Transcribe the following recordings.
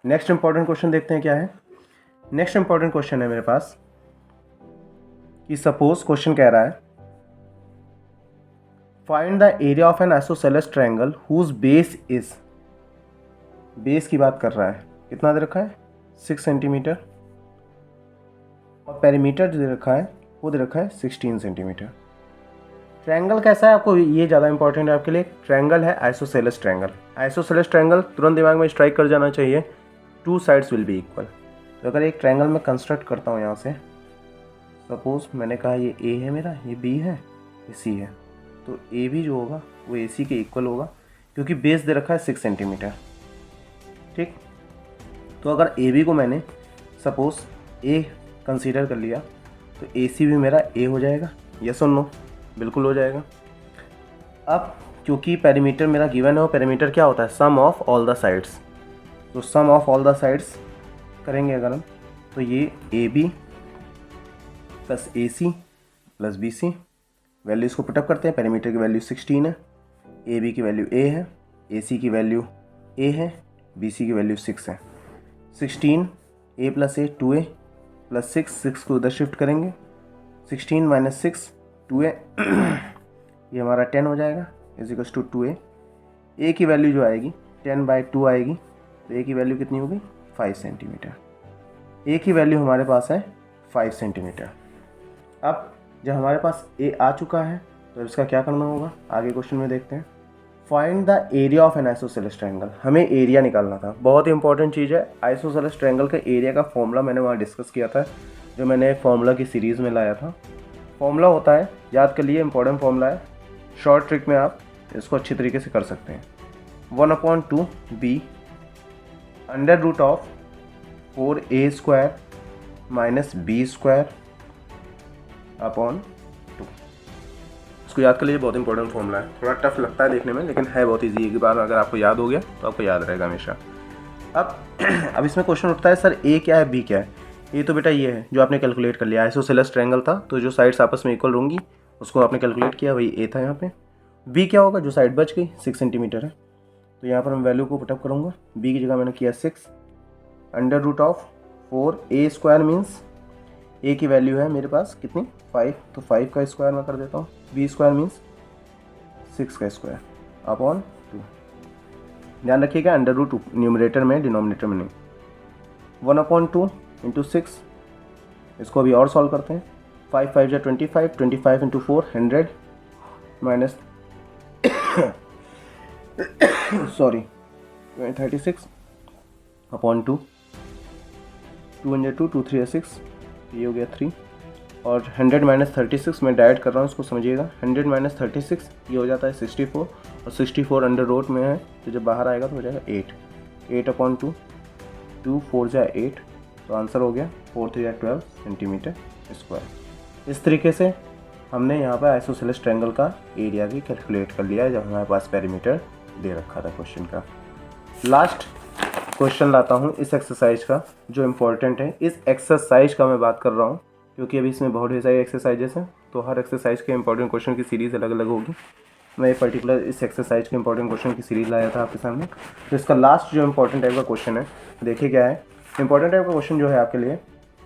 Next important question देखते हैं क्या है। नेक्स्ट इंपॉर्टेंट क्वेश्चन है मेरे पास कि सपोज क्वेश्चन कह रहा है find the area of an isosceles triangle whose base is, base की बात कर रहा है, कितना दे रखा है 6 सेंटीमीटर, और पेरीमीटर जो दे रखा है वो दे रखा है 16 सेंटीमीटर। ट्रायंगल कैसा है आपको ये ज़्यादा इंपॉर्टेंट है आपके लिए। ट्रायंगल है आइसोसेलेस ट्रायंगल। आइसोसेलेस ट्रायंगल तुरंत दिमाग में स्ट्राइक कर जाना चाहिए, two sides will be equal. तो अगर एक ट्रायंगल में कंस्ट्रक्ट करता हूँ यहाँ से, सपोज मैंने कहा ये ए है मेरा, ये बी है, ये सी है, तो ए भी जो होगा वो ए सी के इक्वल होगा क्योंकि बेस दे रखा है 6 सेंटीमीटर। ठीक, तो अगर ए बी को मैंने सपोज ए कंसीडर कर लिया तो ए सी भी मेरा ए हो जाएगा। यस और नो? बिल्कुल हो जाएगा। अब क्योंकि पेरीमीटर मेरा गिवन है, वो पेरीमीटर क्या होता है, sum of all the sides. तो sum of all the sides करेंगे अगर हम, तो ये A B plus A C plus B C, values को पुटअप करते हैं। पेरीमीटर की वैल्यू 16 है, ए बी की वैल्यू ए है, ए सी की वैल्यू ए है, बी सी की वैल्यू 6 है। 16 ए प्लस ए 2a प्लस 6 को उधर शिफ्ट करेंगे, 16 माइनस 6 2a ये हमारा 10 हो जाएगा इज इक्वल्स टू 2a। ए की वैल्यू जो आएगी 10/2 आएगी, तो ए की वैल्यू कितनी होगी 5 सेंटीमीटर। ए की वैल्यू हमारे पास है 5 सेंटीमीटर। अब जब हमारे पास ए आ चुका है तो इसका क्या करना होगा, आगे क्वेश्चन में देखते हैं। Find the area of an isosceles triangle, हमें एरिया निकालना था। बहुत ही इंपॉर्टेंट चीज़ है। आइसोसेलेस ट्रायंगल के एरिया का फॉर्मूला मैंने वहाँ डिस्कस किया था, जो मैंने फॉर्मूला की सीरीज़ में लाया था। फॉर्मूला होता है, याद कर लिए, इंपॉर्टेंट फॉर्मूला है। शॉर्ट ट्रिक में आप इसको अच्छी तरीके से कर सकते हैं। 1/2 b under root of 4a² minus b² upon 2। इसको याद कर लीजिए, बहुत इंपॉर्टेंट फॉर्मूला है। थोड़ा टफ लगता है देखने में, लेकिन है बहुत ईजी। एक बार अगर आपको याद हो गया तो आपको याद रहेगा हमेशा। अब इसमें क्वेश्चन उठता है, सर ए क्या है बी क्या है। ये तो बेटा ये है जो आपने कैलकुलेट कर लिया। आइसोसेलेस ट्रायंगल था तो जो साइड्स आपस में इक्वल होंगी उसको आपने कैलकुलेट किया, वही ए था यहाँ पे। बी क्या होगा, जो साइड बच गई 6 सेंटीमीटर है, तो यहाँ पर मैं वैल्यू को पुटअप करूँगा। बी की जगह मैंने किया 6 under root of 4a² means A की वैल्यू है मेरे पास कितनी 5, तो 5 का स्क्वायर मैं कर देता हूँ। b² मीन्स 6 का स्क्वायर अपॉन 2। ध्यान रखिएगा अंडर रूट न्यूमरेटर में, डिनोमिनेटर में नहीं। 1/2 इंटू 6, इसको अभी और सॉल्व करते हैं। 5 5 जा 25, 25 इंटू 4 100 माइनस सॉरी 36 अपॉन 2, 2 × 2 2 3 6, ये हो गया 3, और 100 माइनस 36 मैं डायरेक्ट कर रहा हूँ, इसको समझिएगा। 100 माइनस 36 ये हो जाता है 64, और 64 अंडर रूट में है तो जब बाहर आएगा तो हो जाएगा 8। 8/2, 2 4 जा 8, तो आंसर हो गया 4 3 जा 12 सेंटीमीटर स्क्वायर। इस तरीके से हमने यहाँ पर आइसोसेलेस ट्रायंगल का एरिया भी कैलकुलेट कर लिया है जब हमारे पास पेरीमीटर दे रखा था क्वेश्चन का। लास्ट क्वेश्चन लाता हूँ इस एक्सरसाइज का, जो इम्पोर्टेंट है। इस एक्सरसाइज का मैं बात कर रहा हूँ क्योंकि अभी इसमें बहुत सारी एक्सरसाइजेस हैं, तो हर एक्सरसाइज के इंपॉर्टेंट क्वेश्चन की सीरीज़ अलग अलग होगी। मैं पर्टिकुलर इस एक्सरसाइज के इंपॉर्टेंट क्वेश्चन की सीरीज़ लाया था आपके सामने। तो इसका लास्ट जो इंपॉर्टेंट टाइप का क्वेश्चन है, देखिए क्या है। इंपॉर्टेंट टाइप का क्वेश्चन जो है आपके लिए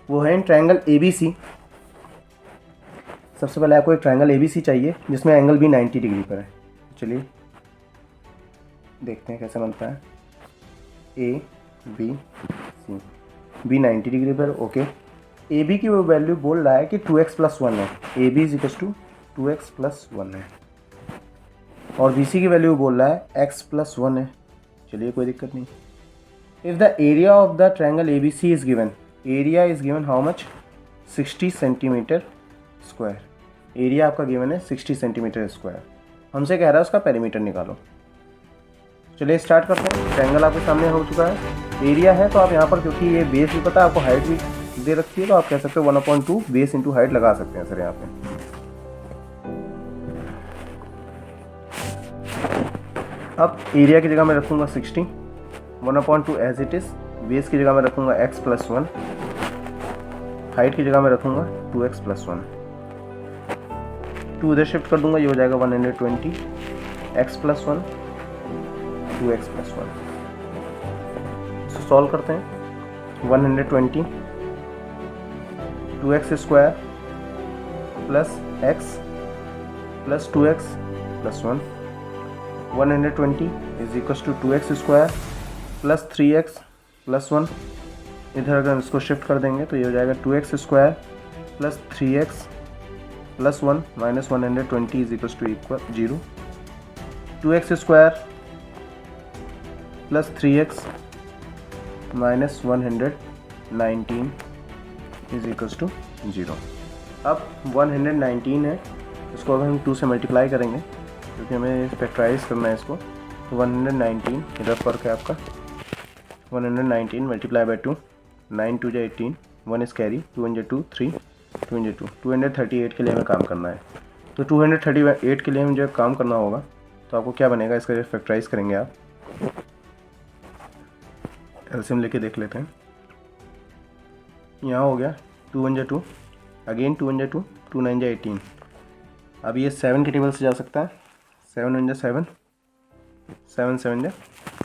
वो है इन ट्रायंगल ABC। सबसे पहले आपको एक ट्रायंगल ABC चाहिए जिसमें एंगल भी 90 डिग्री पर है। चलिए देखते हैं कैसे बनता है। ABC, B 90 डिग्री पर, ओके। AB की वो वैल्यू बोल रहा है कि 2x + 1 है। AB is equal to 2x + 1 है, और BC की वैल्यू बोल रहा है x + 1 है। चलिए कोई दिक्कत नहीं। If the area of the triangle ABC is given, area is given how much 60 centimetre square. Area आपका गिवन है 60 सेंटीमीटर स्क्वायर। हमसे कह रहा है उसका पेरीमीटर निकालो। चलिए स्टार्ट करते हैं। ट्रायंगल आपके सामने हो चुका है, एरिया है, तो आप यहाँ पर क्योंकि ये बेस भी पता है आपको, हाइट भी दे रखी है, तो आप कह सकते हो 1/2 बेस इंटू हाइट लगा सकते हैं सर यहाँ पे। अब एरिया की जगह मैं रखूँगा 60, 1/2 एज इट इज़। बेस की जगह मैं रखूँगा x + 1, हाइट की जगह मैं रखूँगा 2x + 1। 2 उधर शिफ्ट कर दूँगा, ये हो जाएगा 120, x + 1 2x + 1। से सॉल्व करते हैं। 120 2x square plus x plus 2x plus 1, 120 is equal to 2x square plus 3x plus 1। इधर अगर हम इसको शिफ्ट कर देंगे तो ये हो जाएगा 2x square plus 3x plus 1 minus 120 is equal 0। 2x square plus 3x minus 119 is equal to 0। अब 119 है, इसको अगर हम 2 से मल्टीप्लाई करेंगे क्योंकि हमें फैक्टराइज करना है इसको, तो 119 इधर फर्क है आपका, 119 मल्टीप्लाई बाई 2, 9 2 जा 18, 1 इस कैरी, 2 1 जा 2, 3 2 1 जा 2, 238 के लिए हमें काम करना है। तो 238 के लिए हमें जब काम करना होगा तो आपको क्या बनेगा, इसका जब फैक्टराइज करेंगे आप, एलसीएम लेके देख लेते हैं। यहाँ हो गया 2 1 जा 2, अगेन 2 1 जा 2, 2 9 जा 18। अब ये 7 के टेबल से जा सकता है, 7 1 जा 7, 7 7 जा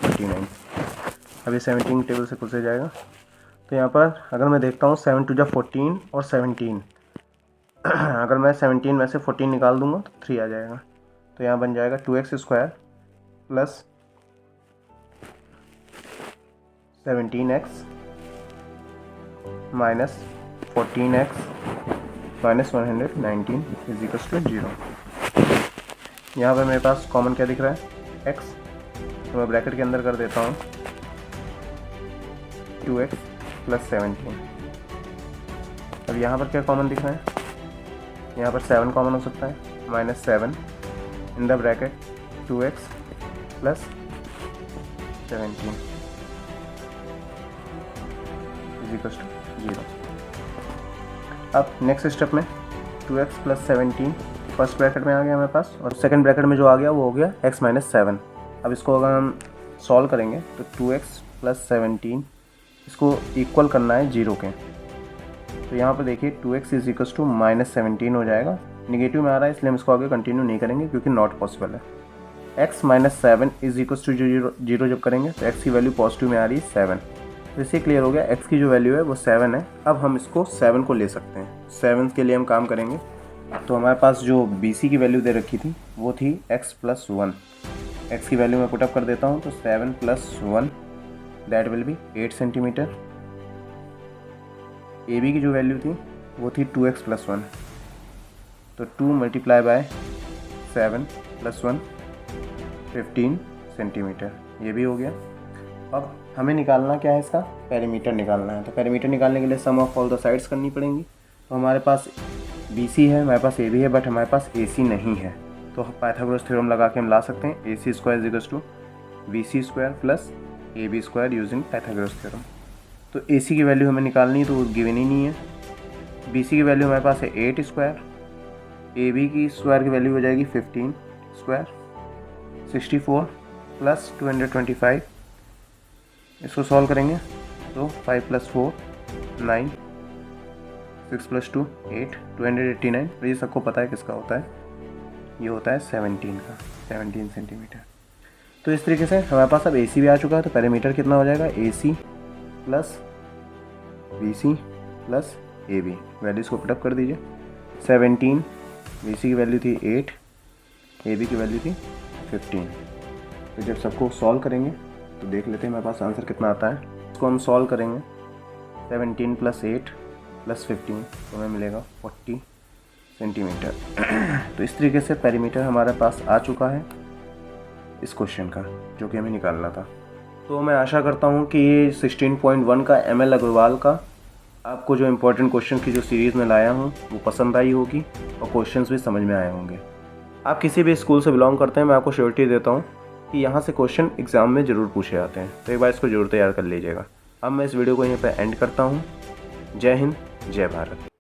49। अब ये 17 टेबल से खुद से जाएगा। तो यहाँ पर अगर मैं देखता हूँ 7 2 जा 14 और 17, अगर मैं 17 में से 14 निकाल दूंगा तो 3 आ जाएगा। तो यहाँ बन जाएगा 2x square plus 17x minus 14x minus 119 is equal to 0। यहाँ पर मेरे पास कॉमन क्या दिख रहा है, x, तो मैं ब्रैकेट के अंदर कर देता हूँ 2x प्लस 17। अब यहाँ पर क्या कॉमन दिख रहा है, यहाँ पर 7 कॉमन हो सकता है, minus 7 in the bracket 2x plus 17 is equal to 0। अब नेक्स्ट स्टेप में 2x प्लस 17 फर्स्ट ब्रैकेट में आ गया हमारे पास, और सेकंड ब्रैकेट में जो आ गया वो हो गया x माइनस 7। अब इसको अगर हम सॉल्व करेंगे तो 2x प्लस 17 इसको इक्वल करना है 0 के। तो यहाँ पर देखिए 2x is equal to minus 17 हो जाएगा, निगेटिव में आ रहा है इसलिए हम इसको आगे कंटिन्यू नहीं करेंगे क्योंकि नॉट पॉसिबल है। x minus 7 is equal to 0 जब करेंगे तो x की वैल्यू पॉजिटिव में आ रही है 7, तो इससे क्लियर हो गया x की जो वैल्यू है वो 7 है। अब हम इसको 7 को ले सकते हैं, 7 के लिए हम काम करेंगे। तो हमारे पास जो BC की वैल्यू दे रखी थी वो थी x प्लस 1, x की वैल्यू मैं पुटअप कर देता हूँ, तो 7 plus 1 that will be 8 centimetre. AB की जो वैल्यू थी वो थी 2x प्लस 1, तो 2 मल्टीप्लाई बाय 7 प्लस 1 15 सेंटीमीटर, ये भी हो गया। अब हमें निकालना क्या है, इसका पेरीमीटर निकालना है। तो पेरीमीटर निकालने के लिए सम ऑफ ऑल द साइड्स करनी पड़ेंगी। तो हमारे पास BC है, हमारे पास AB है, बट हमारे पास AC नहीं है, तो पाइथागोरस थ्योरम लगा के हम ला सकते हैं AC square is equal to BC square plus AB square using Pythagoras theorem. तो AC की वैल्यू हमें निकालनी तो गिवन ही नहीं है। BC की वैल्यू हमारे पास है 8 स्क्वायर, AB की स्क्वायर की वैल्यू हो जाएगी 15 स्क्वायर, 64 प्लस 225। इसको सॉल्व करेंगे तो 5 प्लस 4 9, 6 प्लस 2 8, 289। ये सबको पता है किसका होता है, ये होता है 17 का, 17 सेंटीमीटर। तो इस तरीके से हमारे पास अब AC भी आ चुका है। तो पेरीमीटर कितना हो जाएगा, AC plus BC plus AB, values को पुटअप कर दीजिए। 17 BC की वैल्यू थी 8, AB की वैल्यू थी 15। तो जब सबको सॉल्व करेंगे तो देख लेते हैं हमारे पास आंसर कितना आता है। इसको हम सॉल्व करेंगे 17 प्लस 8 प्लस 15 तो हमें मिलेगा 40 सेंटीमीटर। तो इस तरीके से पेरीमीटर हमारे पास आ चुका है इस क्वेश्चन का, जो कि हमें निकालना था। तो मैं आशा करता हूँ कि ये 16.1 का ML अग्रवाल का आपको जो इम्पोर्टेंट क्वेश्चन की जो सीरीज़ में लाया हूँ वो पसंद आई होगी और क्वेश्चंस भी समझ में आए होंगे। आप किसी भी स्कूल से बिलोंग करते हैं, मैं आपको श्योरिटी देता हूँ कि यहाँ से क्वेश्चन एग्ज़ाम में ज़रूर पूछे जाते हैं, तो एक बार इसको ज़रूर तैयार कर लीजिएगा। अब मैं इस वीडियो को यहीं पर एंड करता हूँ। जय हिंद, जय भारत।